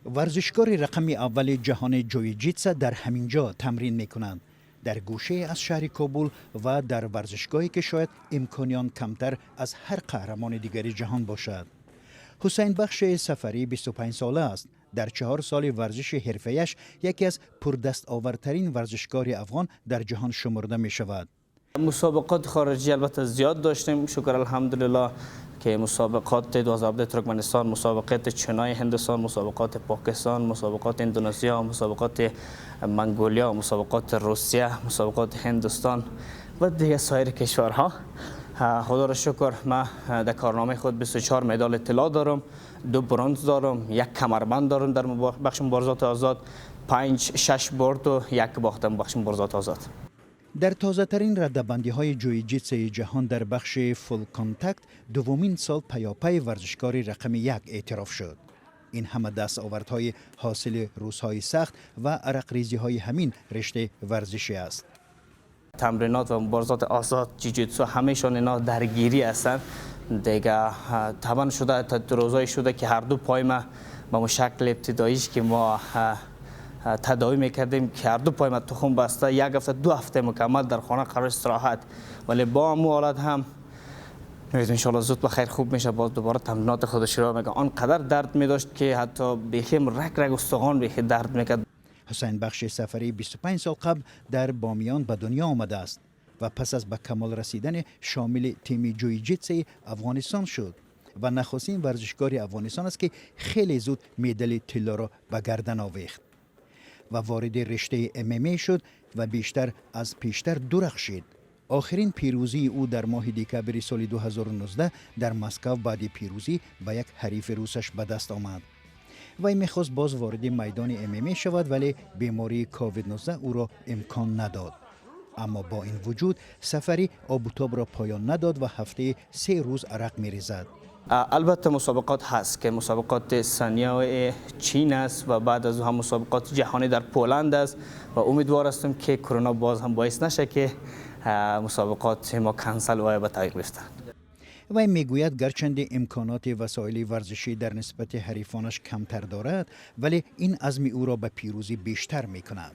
ورزشکار رقم اول جهان جویجیتسا در همینجا تمرین میکنند. در گوشه از شهر کابل و در ورزشگاهی که شاید امکانیان کمتر از هر قهرمان دیگر جهان باشد. حسین بخش سفری 25 ساله است. در 4 سال ورزش حرفه‌ایش یکی از پردستآورترین ورزشکار افغان در جهان شمرده می شود. مسابقات خارجی البته زیاد داشتیم، شکر الحمدلله که مسابقات 2017 ترکمنستان، مسابقات چینای هندوستان، مسابقات پاکستان، مسابقات اندونزیا، مسابقات منگولیا، مسابقات روسیه، مسابقات هندوستان و دیگه سایر کشورها. خدا را شکر من در کارنامه خود 24 مدال طلا دارم، 2 برنز دارم، 1 کمربند دارم در بخش مبارزات آزاد، 5-6 برد و 1 باختم بخش مبارزات آزاد. در تازه ترین ردبندی های جویجیتسای جهان در بخش فول کانتکت دومین سال پیاپی ورزشکار رقم 1 اعتراف شد. این همه دستاوردهای حاصل روزهای سخت و عرق ریزی های همین رشته ورزشی است. تمرینات و مبارزات آزاد، جوجیتسو همه‌شان اینا درگیری هستند. دیگه طبعا شده تا روزایی شده که هر دو پای ما به شکل ابتداییش که ما تداوی میکردیم که هر دو پای ما تخم بسته، 1 هفته 2 هفته مکمل در خانه قرار استراحت، ولی با همون حالت هم ان شاء الله زود بخیر خوب میشه. باز دوباره تمرینات خودش رو میگه آنقدر درد میداشت که حتی بخیم رگ رگ استخوان بخی درد میکرد. حسین بخش سفری 25 سال قبل در بامیان به دنیا آمده است و پس از به کمال رسیدن شامل تیم جویجیتسای افغانستان شد و نخستین ورزشکار افغانستان است که خیلی زود مدال طلا را به گردن آویخت و وارد رشته MMA شد و بیشتر از پیشتر درخشید. آخرین پیروزی او در ماه دکبر سال 2019 در مسکو بعد پیروزی به یک حریف روسش به دست آمد. وی میخواست باز وارد میدان MMA شود ولی بیماری کووید 19 او را امکان نداد. اما با این وجود سفری آبوتاب را پایان نداد و هفته 3 روز عرق میریزد. البته مسابقات هست که مسابقات ثانیه چین است و بعد از هم مسابقات جهانی در پولند است و امیدوار هستم که کرونا باز هم باعث نشه که مسابقات ما کنسل و به تعویق بیفتند. وی میگوید گرچند امکانات وسایل ورزشی در نسبت حریفانش کمتر دارد ولی این عزم او را به پیروزی بیشتر میکند.